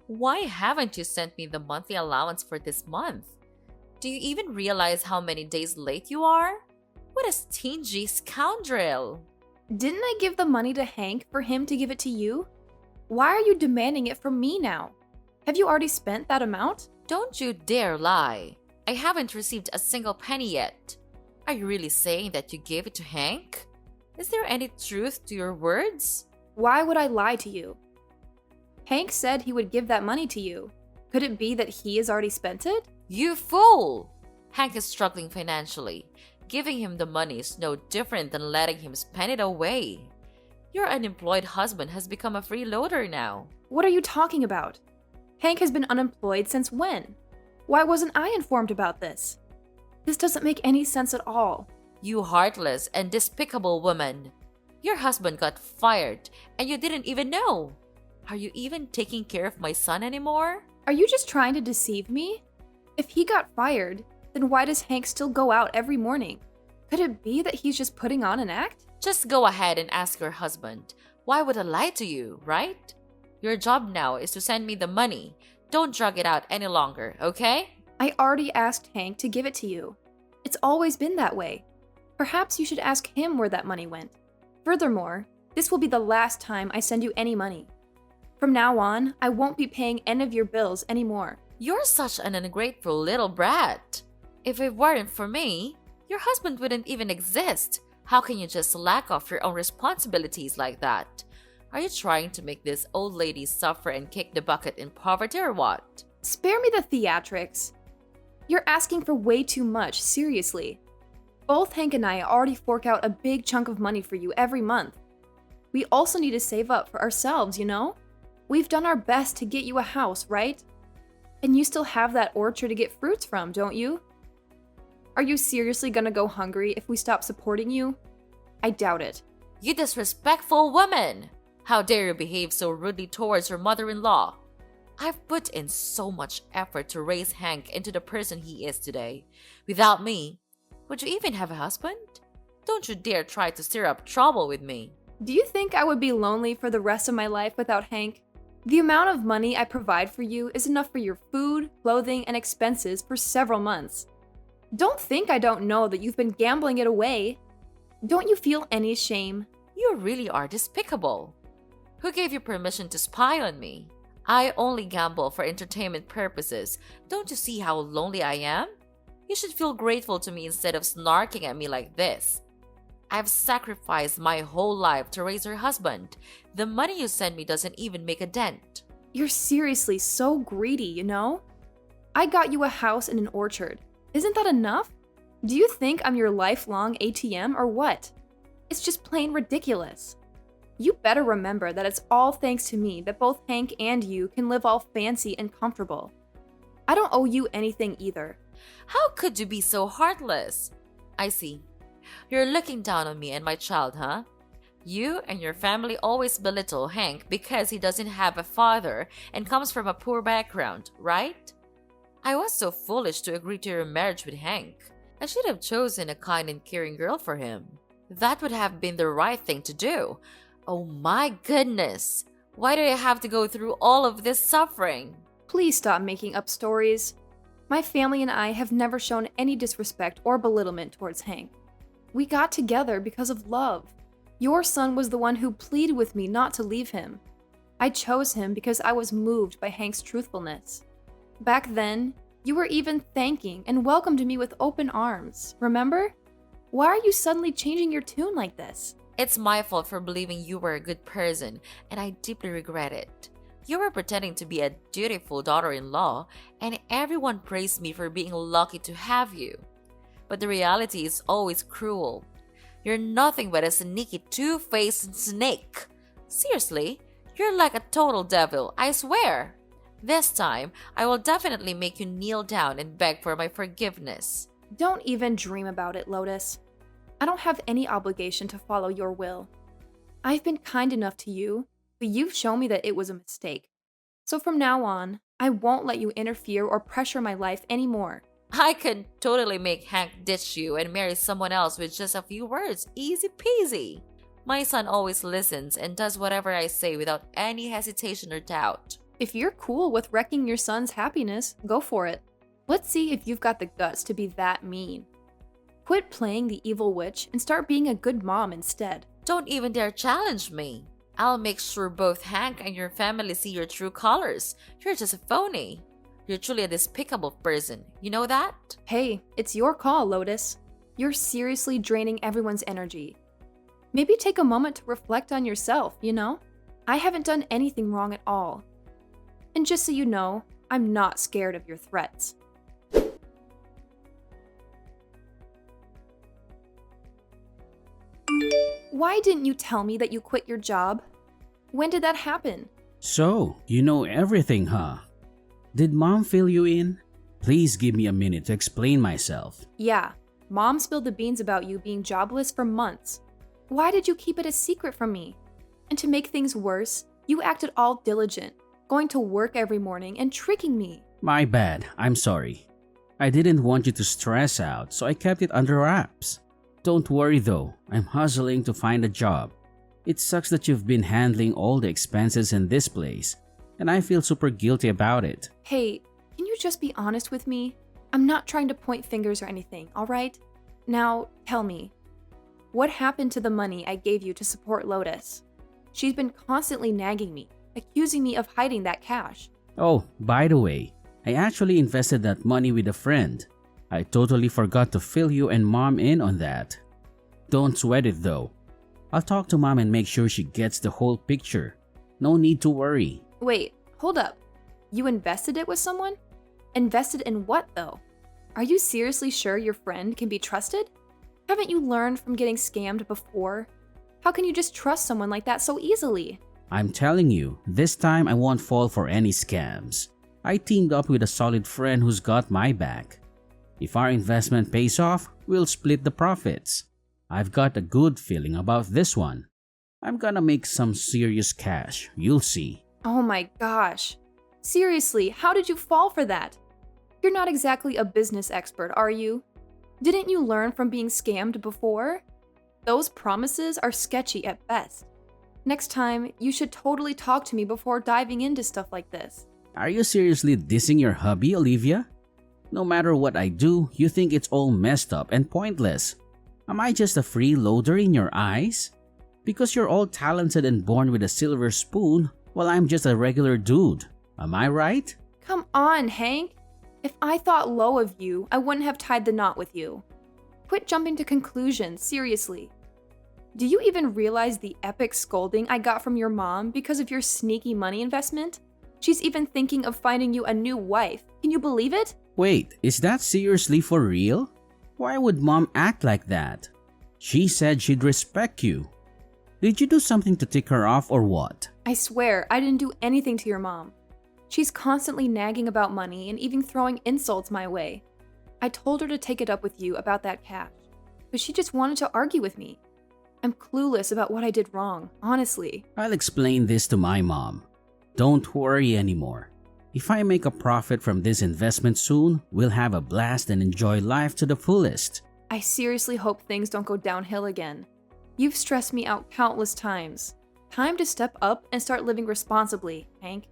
Why haven't you sent me the monthly allowance for this month? Do you even realize how many days late you are? What a stingy scoundrel! Didn't I give the money to Hank for him to give it to you? Why are you demanding it from me now? Have you already spent that amount? Don't you dare lie. I haven't received a single penny yet. Are you really saying that you gave it to Hank? Is there any truth to your words? Why would I lie to you? Hank said he would give that money to you. Could it be that he has already spent it? You fool! Hank is struggling financially. Giving him the money is no different than letting him spend it away. Your unemployed husband has become a freeloader now. What are you talking about? Hank has been unemployed since when? Why wasn't I informed about this? This doesn't make any sense at all. You heartless and despicable woman. Your husband got fired and you didn't even know. Are you even taking care of my son anymore? Are you just trying to deceive me? If he got fired, then why does Hank still go out every morning? Could it be that he's just putting on an act? Just go ahead and ask your husband. Why would I lie to you, right? Your job now is to send me the money. Don't drag it out any longer, okay? I already asked Hank to give it to you. It's always been that way. Perhaps you should ask him where that money went. Furthermore, this will be the last time I send you any money. From now on, I won't be paying any of your bills anymore. You're such an ungrateful little brat. If it weren't for me, your husband wouldn't even exist. How can you just slack off your own responsibilities like that? Are you trying to make this old lady suffer and kick the bucket in poverty or what? Spare me the theatrics. You're asking for way too much, seriously. Both Hank and I already fork out a big chunk of money for you every month. We also need to save up for ourselves, you know? We've done our best to get you a house, right? And you still have that orchard to get fruits from, don't you? Are you seriously gonna go hungry if we stop supporting you? I doubt it. You disrespectful woman! How dare you behave so rudely towards your mother-in-law? I've put in so much effort to raise Hank into the person he is today. Without me, would you even have a husband? Don't you dare try to stir up trouble with me. Do you think I would be lonely for the rest of my life without Hank? The amount of money I provide for you is enough for your food, clothing, and expenses for several months. Don't think I don't know that you've been gambling it away. Don't you feel any shame? You really are despicable. Who gave you permission to spy on me? I only gamble for entertainment purposes. Don't you see how lonely I am? You should feel grateful to me instead of snarking at me like this. I've sacrificed my whole life to raise your husband. The money you send me doesn't even make a dent. You're seriously so greedy, you know? I got you a house and an orchard. Isn't that enough? Do you think I'm your lifelong ATM or what? It's just plain ridiculous. You better remember that it's all thanks to me that both Hank and you can live all fancy and comfortable. I don't owe you anything either. How could you be so heartless? I see. You're looking down on me and my child, huh? You and your family always belittle Hank because he doesn't have a father and comes from a poor background, right? I was so foolish to agree to your marriage with Hank. I should have chosen a kind and caring girl for him. That would have been the right thing to do. Oh my goodness! Why do I have to go through all of this suffering? Please stop making up stories. My family and I have never shown any disrespect or belittlement towards Hank. We got together because of love. Your son was the one who pleaded with me not to leave him. I chose him because I was moved by Hank's truthfulness. Back then, you were even thanking and welcomed me with open arms, remember? Why are you suddenly changing your tune like this? It's my fault for believing you were a good person, and I deeply regret it. You were pretending to be a dutiful daughter-in-law, and everyone praised me for being lucky to have you. But the reality is always cruel. You're nothing but a sneaky, two-faced snake. Seriously, you're like a total devil, I swear. This time, I will definitely make you kneel down and beg for my forgiveness. Don't even dream about it, Lotus. I don't have any obligation to follow your will. I've been kind enough to you, but you've shown me that it was a mistake. So from now on, I won't let you interfere or pressure my life anymore. I could totally make Hank ditch you and marry someone else with just a few words. Easy peasy. My son always listens and does whatever I say without any hesitation or doubt. If you're cool with wrecking your son's happiness, go for it. Let's see if you've got the guts to be that mean. Quit playing the evil witch and start being a good mom instead. Don't even dare challenge me. I'll make sure both Hank and your family see your true colors. You're just a phony. You're truly a despicable person. You know that? Hey, it's your call, Lotus. You're seriously draining everyone's energy. Maybe take a moment to reflect on yourself, you know? I haven't done anything wrong at all. And just so you know, I'm not scared of your threats. Why didn't you tell me that you quit your job? When did that happen? So, you know everything, huh? Did Mom fill you in? Please give me a minute to explain myself. Yeah, Mom spilled the beans about you being jobless for months. Why did you keep it a secret from me? And to make things worse, you acted all diligent, going to work every morning and tricking me. My bad, I'm sorry. I didn't want you to stress out, so I kept it under wraps. Don't worry though, I'm hustling to find a job. It sucks that you've been handling all the expenses in this place, and I feel super guilty about it. Hey, can you just be honest with me? I'm not trying to point fingers or anything, alright? Now, tell me, what happened to the money I gave you to support Lotus? She's been constantly nagging me, accusing me of hiding that cash. Oh, by the way, I actually invested that money with a friend. I totally forgot to fill you and Mom in on that. Don't sweat it though. I'll talk to Mom and make sure she gets the whole picture. No need to worry. Wait, hold up. You invested it with someone? Invested in what though? Are you seriously sure your friend can be trusted? Haven't you learned from getting scammed before? How can you just trust someone like that so easily? I'm telling you, this time I won't fall for any scams. I teamed up with a solid friend who's got my back. If our investment pays off, we'll split the profits. I've got a good feeling about this one. I'm gonna make some serious cash, you'll see. Oh my gosh. Seriously, how did you fall for that? You're not exactly a business expert, are you? Didn't you learn from being scammed before? Those promises are sketchy at best. Next time, you should totally talk to me before diving into stuff like this. Are you seriously dissing your hubby, Olivia? No matter what I do, you think it's all messed up and pointless. Am I just a freeloader in your eyes? Because you're all talented and born with a silver spoon, while I'm just a regular dude. Am I right? Come on, Hank. If I thought low of you, I wouldn't have tied the knot with you. Quit jumping to conclusions, seriously. Do you even realize the epic scolding I got from your mom because of your sneaky money investment? She's even thinking of finding you a new wife. Can you believe it? Wait, is that seriously for real? Why would Mom act like that? She said she'd respect you. Did you do something to tick her off or what? I swear, I didn't do anything to your mom. She's constantly nagging about money and even throwing insults my way. I told her to take it up with you about that cash, but she just wanted to argue with me. I'm clueless about what I did wrong, honestly. I'll explain this to my mom. Don't worry anymore. If I make a profit from this investment soon, we'll have a blast and enjoy life to the fullest. I seriously hope things don't go downhill again. You've stressed me out countless times. Time to step up and start living responsibly, Hank.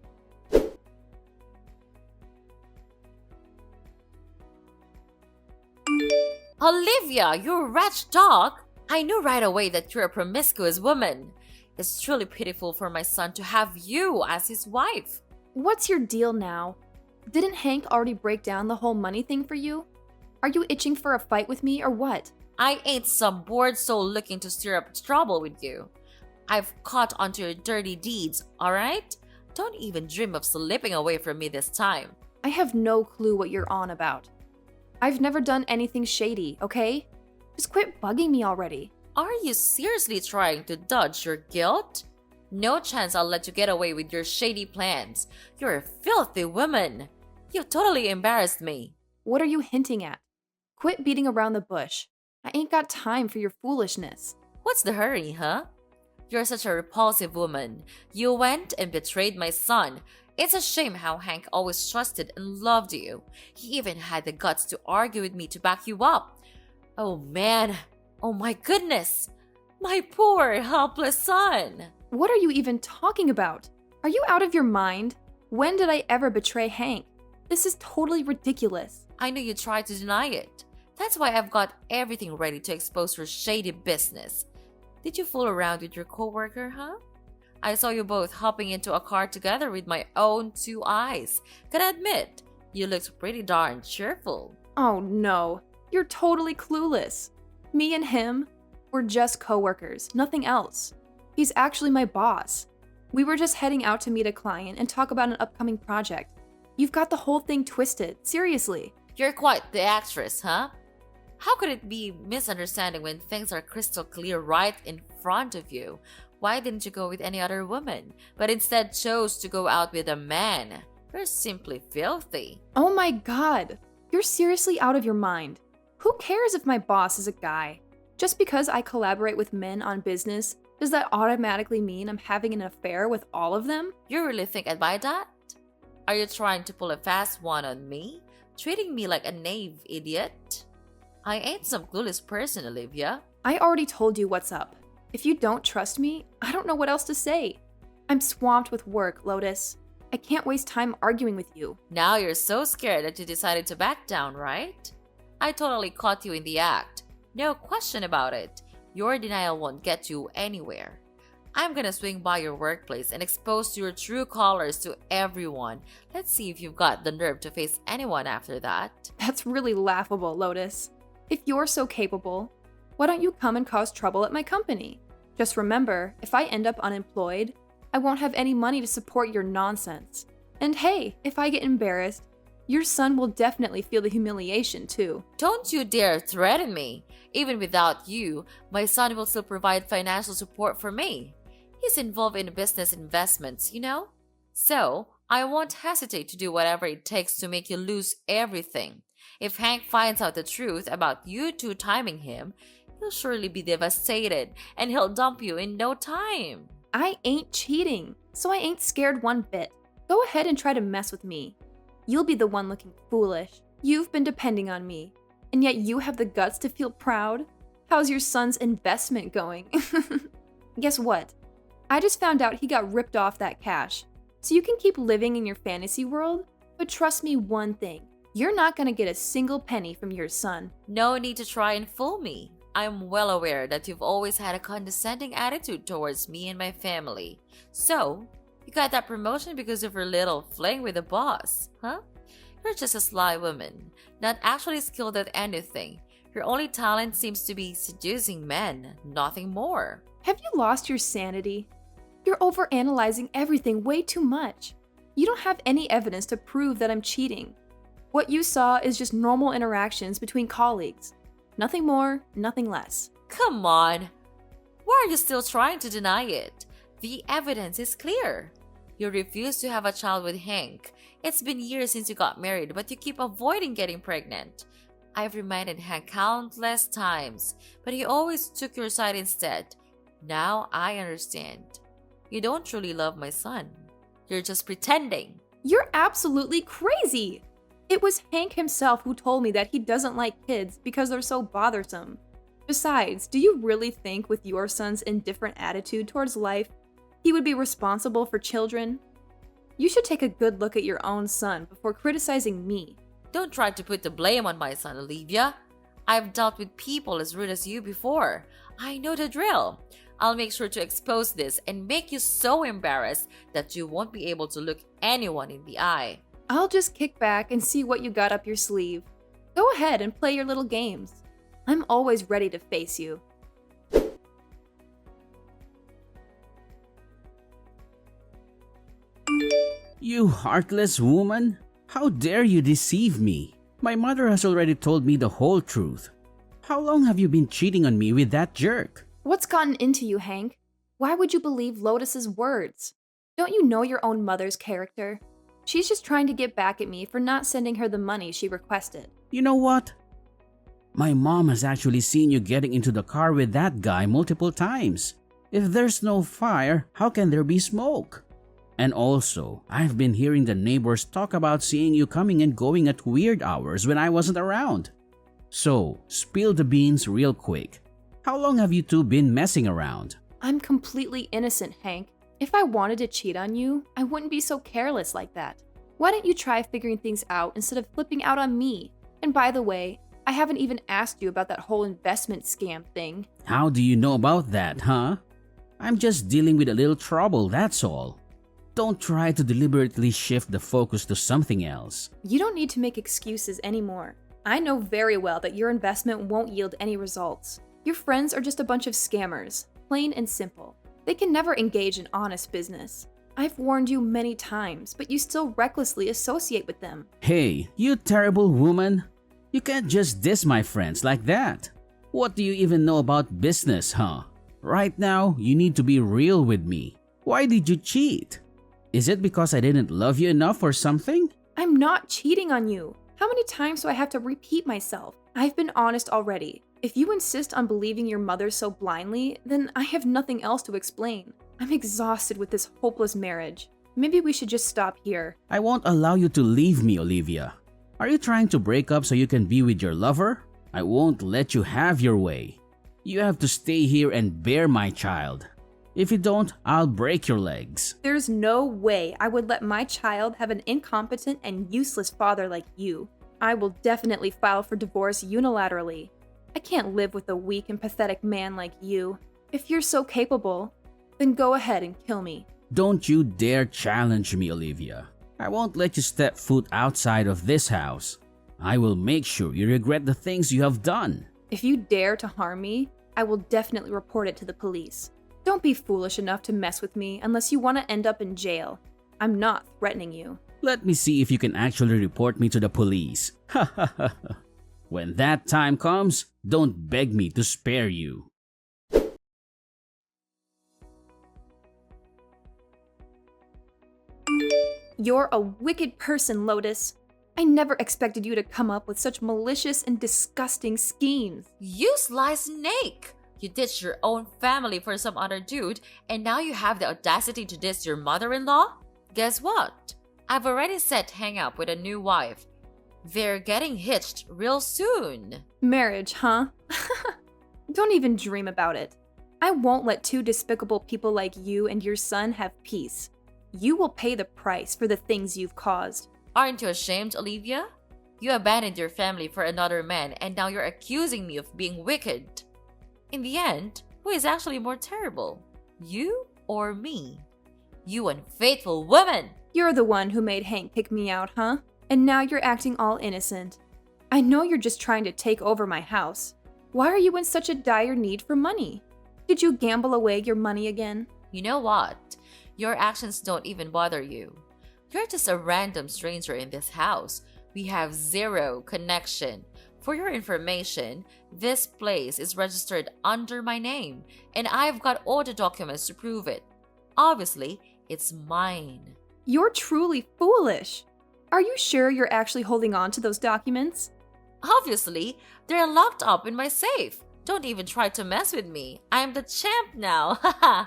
Olivia, you wretched dog! I knew right away that you're a promiscuous woman. It's truly pitiful for my son to have you as his wife. What's your deal now? Didn't Hank already break down the whole money thing for you? Are you itching for a fight with me or what? I ain't some bored soul looking to stir up trouble with you. I've caught onto your dirty deeds, alright? Don't even dream of slipping away from me this time. I have no clue what you're on about. I've never done anything shady, okay? Just quit bugging me already. Are you seriously trying to dodge your guilt? No chance I'll let you get away with your shady plans. You're a filthy woman. You totally embarrassed me. What are you hinting at? Quit beating around the bush. I ain't got time for your foolishness. What's the hurry, huh? You're such a repulsive woman. You went and betrayed my son. It's a shame how Hank always trusted and loved you. He even had the guts to argue with me to back you up. Oh man, oh my goodness. My poor, helpless son. What are you even talking about? Are you out of your mind? When did I ever betray Hank? This is totally ridiculous. I know you tried to deny it. That's why I've got everything ready to expose your shady business. Did you fool around with your coworker, huh? I saw you both hopping into a car together with my own two eyes. Gotta admit, you looked pretty darn cheerful. Oh no, you're totally clueless. Me and him, we're just coworkers, nothing else. He's actually my boss. We were just heading out to meet a client and talk about an upcoming project. You've got the whole thing twisted, seriously. You're quite the actress, huh? How could it be misunderstanding when things are crystal clear right in front of you? Why didn't you go with any other woman, but instead chose to go out with a man? You're simply filthy. Oh my god, you're seriously out of your mind. Who cares if my boss is a guy? Just because I collaborate with men on business, does that automatically mean I'm having an affair with all of them? You really think I'd buy that? Are you trying to pull a fast one on me? Treating me like a naive idiot? I ain't some clueless person, Olivia. I already told you what's up. If you don't trust me, I don't know what else to say. I'm swamped with work, Lotus. I can't waste time arguing with you. Now you're so scared that you decided to back down, right? I totally caught you in the act. No question about it. Your denial won't get you anywhere. I'm gonna swing by your workplace and expose your true colors to everyone. Let's see if you've got the nerve to face anyone after that. That's really laughable, Lotus. If you're so capable, why don't you come and cause trouble at my company? Just remember, if I end up unemployed, I won't have any money to support your nonsense. And hey, if I get embarrassed, your son will definitely feel the humiliation too. Don't you dare threaten me. Even without you, my son will still provide financial support for me. He's involved in business investments, you know? So, I won't hesitate to do whatever it takes to make you lose everything. If Hank finds out the truth about you two timing him, he'll surely be devastated and he'll dump you in no time. I ain't cheating, so I ain't scared one bit. Go ahead and try to mess with me. You'll be the one looking foolish. You've been depending on me, and yet you have the guts to feel proud? How's your son's investment going? Guess what? I just found out he got ripped off that cash. So you can keep living in your fantasy world, but trust me one thing. You're not gonna get a single penny from your son. No need to try and fool me. I'm well aware that you've always had a condescending attitude towards me and my family. So, you got that promotion because of your little fling with the boss, huh? You're just a sly woman, not actually skilled at anything. Your only talent seems to be seducing men, nothing more. Have you lost your sanity? You're overanalyzing everything way too much. You don't have any evidence to prove that I'm cheating. What you saw is just normal interactions between colleagues. Nothing more, nothing less. Come on! Why are you still trying to deny it? The evidence is clear. You refuse to have a child with Hank. It's been years since you got married, but you keep avoiding getting pregnant. I've reminded Hank countless times, but he always took your side instead. Now I understand. You don't truly love my son. You're just pretending. You're absolutely crazy! It was Hank himself who told me that he doesn't like kids because they're so bothersome. Besides, do you really think with your son's indifferent attitude towards life, he would be responsible for children? You should take a good look at your own son before criticizing me. Don't try to put the blame on my son, Olivia. I've dealt with people as rude as you before. I know the drill. I'll make sure to expose this and make you so embarrassed that you won't be able to look anyone in the eye. I'll just kick back and see what you got up your sleeve. Go ahead and play your little games. I'm always ready to face you. You heartless woman! How dare you deceive me? My mother has already told me the whole truth. How long have you been cheating on me with that jerk? What's gotten into you, Hank? Why would you believe Lotus's words? Don't you know your own mother's character? She's just trying to get back at me for not sending her the money she requested. You know what? My mom has actually seen you getting into the car with that guy multiple times. If there's no fire, how can there be smoke? And also, I've been hearing the neighbors talk about seeing you coming and going at weird hours when I wasn't around. So, spill the beans real quick. How long have you two been messing around? I'm completely innocent, Hank. If I wanted to cheat on you, I wouldn't be so careless like that. Why don't you try figuring things out instead of flipping out on me? And by the way, I haven't even asked you about that whole investment scam thing. How do you know about that, huh? I'm just dealing with a little trouble, that's all. Don't try to deliberately shift the focus to something else. You don't need to make excuses anymore. I know very well that your investment won't yield any results. Your friends are just a bunch of scammers, plain and simple. They can never engage in honest business. I've warned you many times, but you still recklessly associate with them. Hey, you terrible woman. You can't just diss my friends like that. What do you even know about business, huh? Right now, you need to be real with me. Why did you cheat? Is it because I didn't love you enough or something? I'm not cheating on you. How many times do I have to repeat myself? I've been honest already. If you insist on believing your mother so blindly, then I have nothing else to explain. I'm exhausted with this hopeless marriage. Maybe we should just stop here. I won't allow you to leave me, Olivia. Are you trying to break up so you can be with your lover? I won't let you have your way. You have to stay here and bear my child. If you don't, I'll break your legs. There's no way I would let my child have an incompetent and useless father like you. I will definitely file for divorce unilaterally. I can't live with a weak and pathetic man like you. If you're so capable, then go ahead and kill me. Don't you dare challenge me, Olivia. I won't let you step foot outside of this house. I will make sure you regret the things you have done. If you dare to harm me, I will definitely report it to the police. Don't be foolish enough to mess with me unless you want to end up in jail. I'm not threatening you. Let me see if you can actually report me to the police. When that time comes, don't beg me to spare you. You're a wicked person, Lotus. I never expected you to come up with such malicious and disgusting schemes. You sly snake! You ditched your own family for some other dude, and now you have the audacity to diss your mother-in-law? Guess what? I've already set Hang up with a new wife. They're getting hitched real soon. Marriage, huh? Don't even dream about it. I won't let two despicable people like you and your son have peace. You will pay the price for the things you've caused. Aren't you ashamed, Olivia? You abandoned your family for another man, and now you're accusing me of being wicked. In the end, who is actually more terrible? You or me? You unfaithful woman! You're the one who made Hank kick me out, huh? And now you're acting all innocent. I know you're just trying to take over my house. Why are you in such a dire need for money? Did you gamble away your money again? You know what? Your actions don't even bother you. You're just a random stranger in this house. We have zero connection. For your information, this place is registered under my name, and I've got all the documents to prove it. Obviously, it's mine. You're truly foolish. Are you sure you're actually holding on to those documents? Obviously, they're locked up in my safe. Don't even try to mess with me. I'm the champ now. Haha.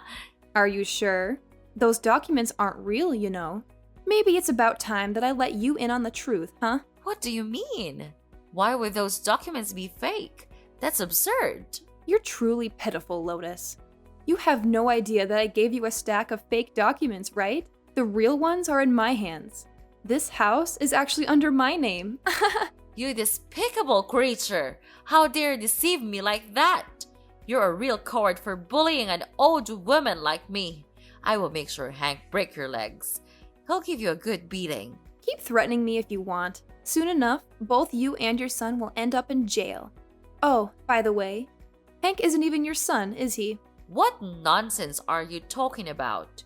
Are you sure? Those documents aren't real, you know. Maybe it's about time that I let you in on the truth, huh? What do you mean? Why would those documents be fake? That's absurd. You're truly pitiful, Lotus. You have no idea that I gave you a stack of fake documents, right? The real ones are in my hands. This house is actually under my name. You despicable creature! How dare you deceive me like that? You're a real coward for bullying an old woman like me. I will make sure Hank break your legs. He'll give you a good beating. Keep threatening me if you want. Soon enough, both you and your son will end up in jail. Oh, by the way, Hank isn't even your son, is he? What nonsense are you talking about?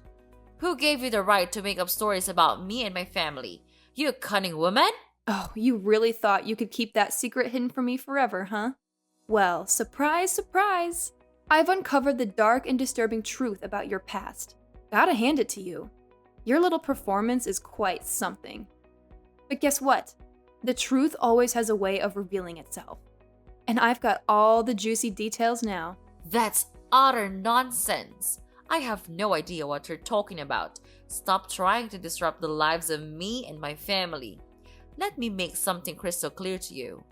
Who gave you the right to make up stories about me and my family? You cunning woman? Oh, you really thought you could keep that secret hidden from me forever, huh? Well, surprise, surprise! I've uncovered the dark and disturbing truth about your past. Gotta hand it to you. Your little performance is quite something. But guess what? The truth always has a way of revealing itself. And I've got all the juicy details now. That's utter nonsense. I have no idea what you're talking about. Stop trying to disrupt the lives of me and my family. Let me make something crystal clear to you.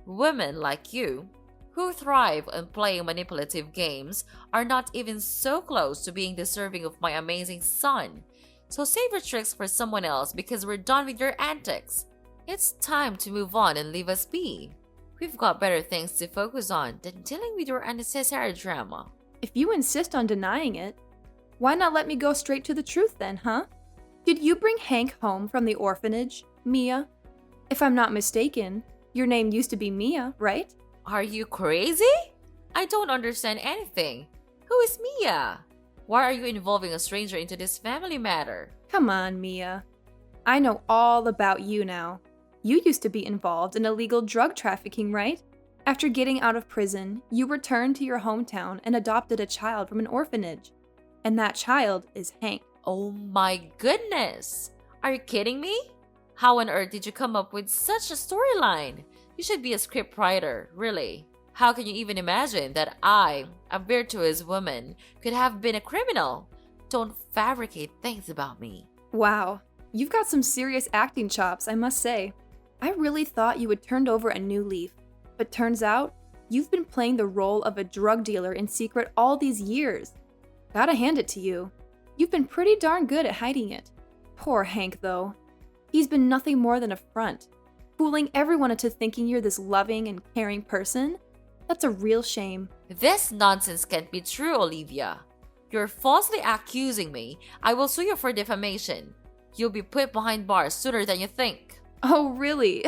Women like you, who thrive on playing manipulative games are not even so close to being deserving of my amazing son. So save your tricks for someone else because we're done with your antics. It's time to move on and leave us be. We've got better things to focus on than dealing with your unnecessary drama. If you insist on denying it, why not let me go straight to the truth then, huh? Did you bring Hank home from the orphanage, Mia? If I'm not mistaken, your name used to be Mia, right? Are you crazy? I don't understand anything. Who is Mia? Why are you involving a stranger into this family matter? Come on, Mia. I know all about you now. You used to be involved in illegal drug trafficking, right? After getting out of prison, you returned to your hometown and adopted a child from an orphanage. And that child is Hank. Oh my goodness! Are you kidding me? How on earth did you come up with such a storyline? You should be a scriptwriter, really. How can you even imagine that I, a virtuous woman, could have been a criminal? Don't fabricate things about me. Wow, you've got some serious acting chops, I must say. I really thought you had turned over a new leaf, but turns out you've been playing the role of a drug dealer in secret all these years. Gotta hand it to you. You've been pretty darn good at hiding it. Poor Hank, though. He's been nothing more than a front, fooling everyone into thinking you're this loving and caring person. That's a real shame. This nonsense can't be true, Olivia. You're falsely accusing me. I will sue you for defamation. You'll be put behind bars sooner than you think. Oh, really?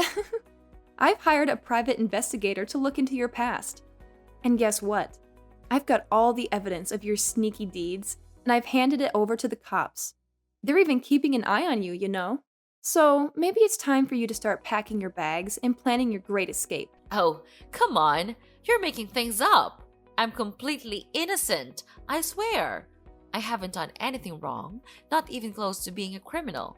I've hired a private investigator to look into your past. And guess what? I've got all the evidence of your sneaky deeds, and I've handed it over to the cops. They're even keeping an eye on you, you know? So maybe it's time for you to start packing your bags and planning your great escape. Oh, come on. You're making things up. I'm completely innocent, I swear. I haven't done anything wrong, not even close to being a criminal.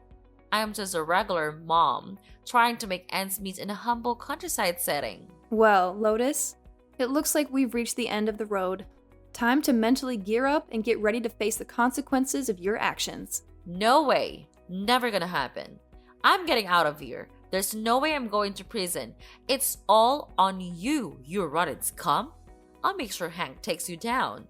I am just a regular mom, trying to make ends meet in a humble countryside setting. Well, Lotus, it looks like we've reached the end of the road. Time to mentally gear up and get ready to face the consequences of your actions. No way. Never gonna happen. I'm getting out of here. There's no way I'm going to prison. It's all on you, you rotten scum. I'll make sure Hank takes you down.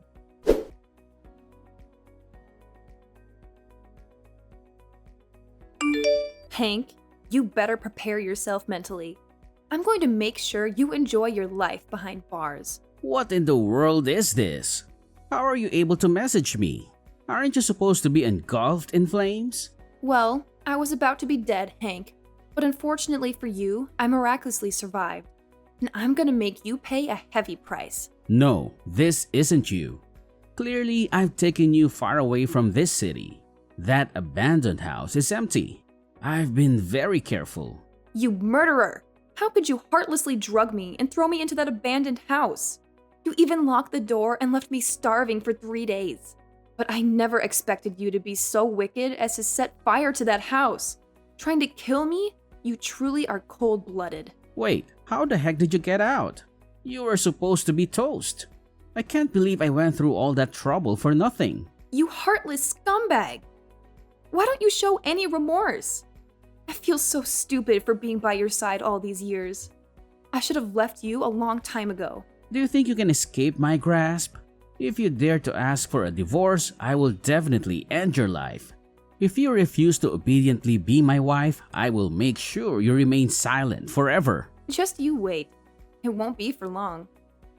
Hank, you better prepare yourself mentally. I'm going to make sure you enjoy your life behind bars. What in the world is this? How are you able to message me? Aren't you supposed to be engulfed in flames? Well, I was about to be dead, Hank, but unfortunately for you, I miraculously survived. And I'm gonna make you pay a heavy price. No, this isn't you. Clearly, I've taken you far away from this city. That abandoned house is empty. I've been very careful. You murderer! How could you heartlessly drug me and throw me into that abandoned house? You even locked the door and left me starving for 3 days. But I never expected you to be so wicked as to set fire to that house. Trying to kill me? You truly are cold-blooded. Wait, how the heck did you get out? You were supposed to be toast. I can't believe I went through all that trouble for nothing. You heartless scumbag! Why don't you show any remorse? I feel so stupid for being by your side all these years. I should have left you a long time ago. Do you think you can escape my grasp? If you dare to ask for a divorce, I will definitely end your life. If you refuse to obediently be my wife, I will make sure you remain silent forever. Just you wait. It won't be for long.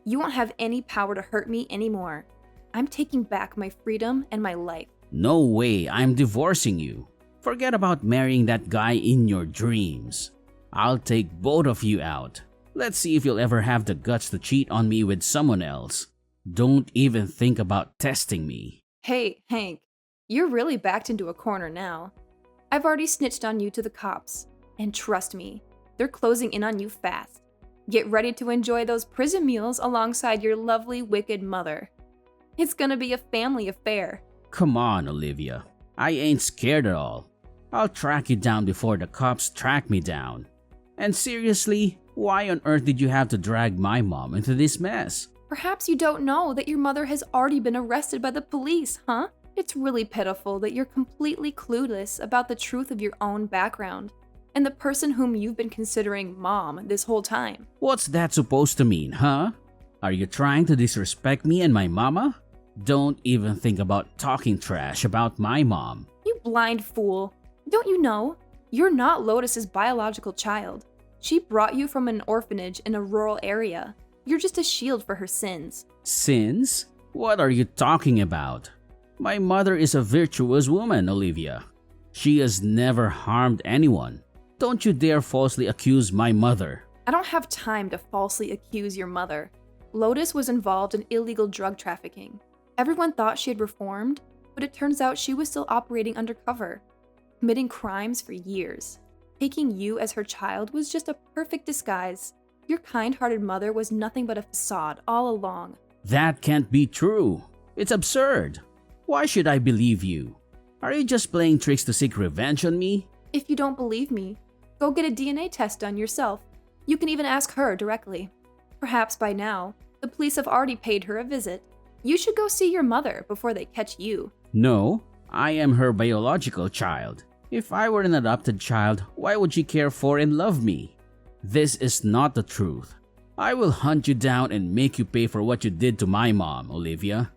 You won't have any power to hurt me anymore. I'm taking back my freedom and my life. No way, I'm divorcing you. Forget about marrying that guy in your dreams. I'll take both of you out. Let's see if you'll ever have the guts to cheat on me with someone else. Don't even think about testing me. Hey, Hank, you're really backed into a corner now. I've already snitched on you to the cops. And trust me, they're closing in on you fast. Get ready to enjoy those prison meals alongside your lovely, wicked mother. It's gonna be a family affair. Come on, Olivia. I ain't scared at all. I'll track you down before the cops track me down. And seriously, why on earth did you have to drag my mom into this mess? Perhaps you don't know that your mother has already been arrested by the police, huh? It's really pitiful that you're completely clueless about the truth of your own background and the person whom you've been considering mom this whole time. What's that supposed to mean, huh? Are you trying to disrespect me and my mama? Don't even think about talking trash about my mom. You blind fool. Don't you know? You're not Lotus's biological child. She brought you from an orphanage in a rural area. You're just a shield for her sins. Sins? What are you talking about? My mother is a virtuous woman, Olivia. She has never harmed anyone. Don't you dare falsely accuse my mother. I don't have time to falsely accuse your mother. Lotus was involved in illegal drug trafficking. Everyone thought she had reformed, but it turns out she was still operating undercover, committing crimes for years. Taking you as her child was just a perfect disguise. Your kind-hearted mother was nothing but a facade all along. That can't be true. It's absurd. Why should I believe you? Are you just playing tricks to seek revenge on me? If you don't believe me, go get a DNA test done yourself. You can even ask her directly. Perhaps by now, the police have already paid her a visit. You should go see your mother before they catch you. No, I am her biological child. If I were an adopted child, why would she care for and love me? This is not the truth. I will hunt you down and make you pay for what you did to my mom, Olivia.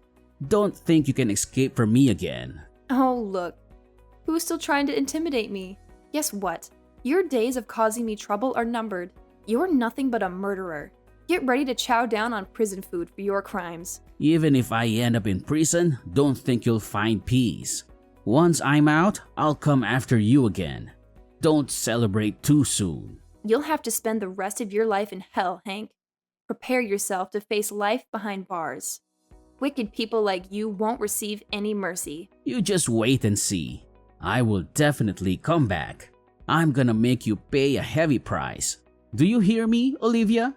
Don't think you can escape from me again. Oh, look. Who's still trying to intimidate me? Guess what? Your days of causing me trouble are numbered. You're nothing but a murderer. Get ready to chow down on prison food for your crimes. Even if I end up in prison, don't think you'll find peace. Once I'm out, I'll come after you again. Don't celebrate too soon. You'll have to spend the rest of your life in hell, Hank. Prepare yourself to face life behind bars. Wicked people like you won't receive any mercy. You just wait and see. I will definitely come back. I'm gonna make you pay a heavy price. Do you hear me, Olivia?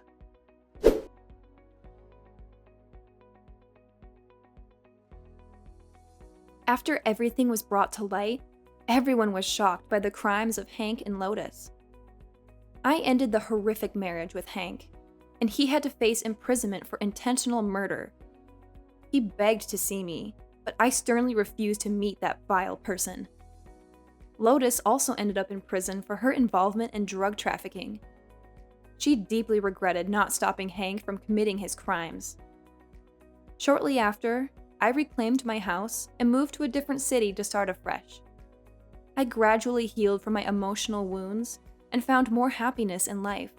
After everything was brought to light, everyone was shocked by the crimes of Hank and Lotus. I ended the horrific marriage with Hank, and he had to face imprisonment for intentional murder. He begged to see me, but I sternly refused to meet that vile person. Lotus also ended up in prison for her involvement in drug trafficking. She deeply regretted not stopping Hank from committing his crimes. Shortly after, I reclaimed my house and moved to a different city to start afresh. I gradually healed from my emotional wounds and found more happiness in life.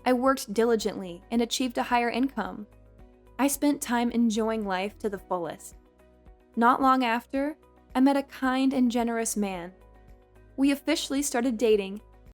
I worked diligently and achieved a higher income. I spent time enjoying life to the fullest. Not long after, I met a kind and generous man. We officially started dating